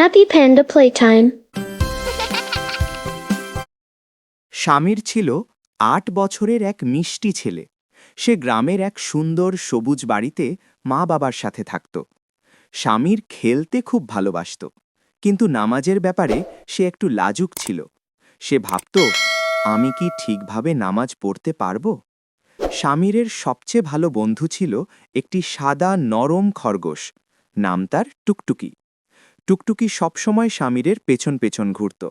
Happy Panda Playtime. স্বামীর ছিল ৮ বছরের এক মিষ্টি ছেলে। সে গ্রামের এক সুন্দর সবুজ বাড়িতে মা বাবার সাথে থাকত। স্বামীর খেলতে খুব ভালোবাসত, কিন্তু নামাজের ব্যাপারে সে একটু লাজুক ছিল। সে ভাবত, আমি কি ঠিকভাবে নামাজ পড়তে পারব? স্বামীরের সবচেয়ে ভালো বন্ধু ছিল একটি সাদা নরম খরগোশ। নাম তার টুকটুকি। টুকটুকি সবসময় স্বামীরের পেছন পেছন ঘুরত।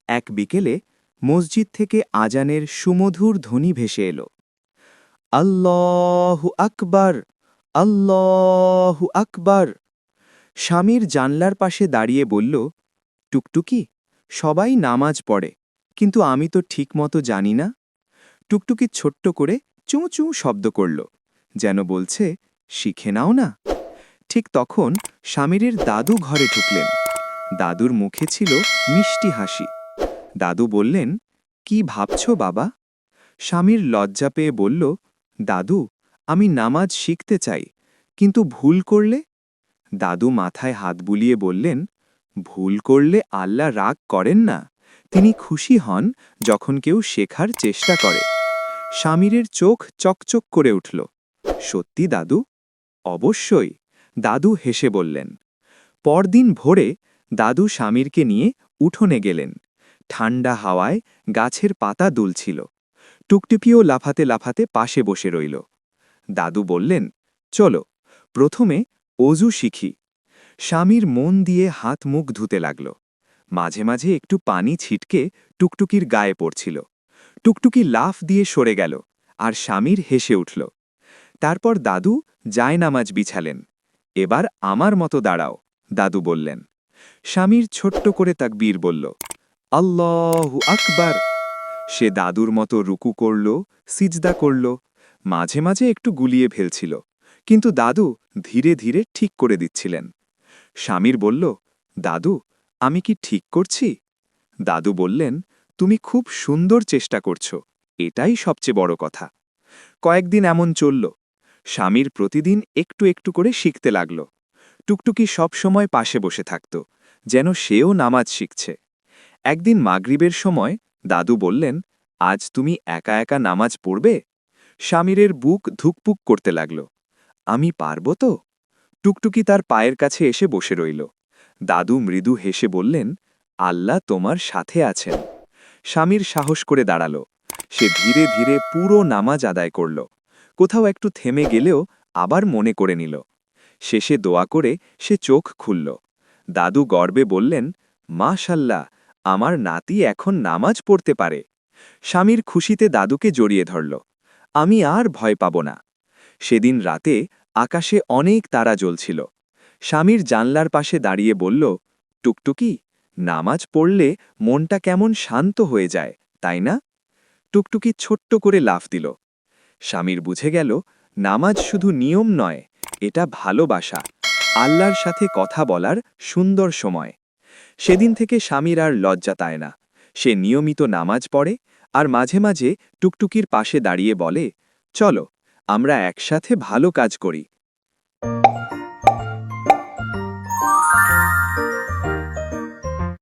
এক বিকেলে মসজিদ থেকে আজানের সুমধুর ধ্বনি ভেসে এলো। আল্লাহু আকবার, আল্লাহু আকবার। স্বামীর জানলার পাশে দাঁড়িয়ে বলল, টুকটুকি, সবাই নামাজ পড়ে, কিন্তু আমি তো ঠিকমতো জানি না। টুকটুকি ছোট্ট করে চুঁ চুঁ শব্দ করল, যেন বলছে, শিখে নাও না। ঠিক তখন স্বামীরের দাদু ঘরে ঢুকলেন। দাদুর মুখে ছিল মিষ্টি হাসি। দাদু বললেন, কি ভাবছ বাবা? স্বামীর লজ্জা পেয়ে বলল, দাদু, আমি নামাজ শিখতে চাই, কিন্তু ভুল করলে? দাদু মাথায় হাত বুলিয়ে বললেন, ভুল করলে আল্লাহ রাগ করেন না, তিনি খুশি হন যখন কেউ শেখার চেষ্টা করে। স্বামীরের চোখ চকচক করে উঠল। সত্যি দাদু? অবশ্যই, দাদু হেসে বললেন। পরদিন ভোরে দাদু স্বামীরকে নিয়ে উঠোনে গেলেন। ঠান্ডা হাওয়ায় গাছের পাতা দুলছিল। টুকটুকিও লাফাতে লাফাতে পাশে বসে রইল। দাদু বললেন, চলো, প্রথমে অজু শিখি। স্বামীর মন দিয়ে হাত মুখ ধুতে লাগল। মাঝে মাঝে একটু পানি ছিটকে টুকটুকির গায়ে পড়ছিল। টুকটুকি লাফ দিয়ে সরে গেল, আর স্বামীর হেসে উঠল। তারপর দাদু জায়নামাজ বিছালেন। এবার আমার মতো দাঁড়াও, দাদু বললেন। স্বামীর ছোট্ট করে তাকবীর বলল, আল্লাহু আকবার। সে দাদুর মতো রুকু করল, সিজদা করল, মাঝে মাঝে একটু গুলিয়ে ফেলছিল, কিন্তু দাদু ধীরে ধীরে ঠিক করে দিচ্ছিলেন। স্বামীর বলল, দাদু, আমি কি ঠিক করছি? দাদু বললেন, তুমি খুব সুন্দর চেষ্টা করছো, এটাই সবচেয়ে বড় কথা। কয়েকদিন এমন চলল। স্বামীর প্রতিদিন একটু একটু করে শিখতে লাগল। টুকটুকি সব সময় পাশে বসে থাকত, যেন সেও নামাজ শিখছে। একদিন মাগরিবের সময় দাদু বললেন, আজ তুমি একা একা নামাজ পড়বে? স্বামীরের বুক ধুকপুক করতে লাগল। আমি পারব তো? টুকটুকি তার পায়ের কাছে এসে বসে রইল। দাদু মৃদু হেসে বললেন, আল্লাহ তোমার সাথে আছেন। স্বামীর সাহস করে দাঁড়াল। সে ধীরে ধীরে পুরো নামাজ আদায় করল। কোথাও একটু থেমে গেলেও আবার মনে করে নিল। শেষে দোয়া করে সে চোখ খুলল। দাদু গর্বে বললেন, মাশাল্লাহ, আমার নাতি এখন নামাজ পড়তে পারে। স্বামীর খুশিতে দাদুকে জড়িয়ে ধরল। আমি আর ভয় পাব না। সেদিন রাতে আকাশে অনেক তারা জ্বলছিল। স্বামীর জানলার পাশে দাঁড়িয়ে বলল, টুকটুকি, নামাজ পড়লে মনটা কেমন শান্ত হয়ে যায়, তাই না? টুকটুকি ছোট্ট করে লাফ দিল। স্বামীর বুঝে গেল, নামাজ শুধু নিয়ম নয়, এটা ভালোবাসা, আল্লাহর সাথে কথা বলার সুন্দর সময়। সেদিন থেকে স্বামীর আর লজ্জা পায় না। সে নিয়মিত নামাজ পড়ে, আর মাঝে মাঝে টুকটুকির পাশে দাঁড়িয়ে বলে, চলো, আমরা একসাথে ভালো কাজ করি।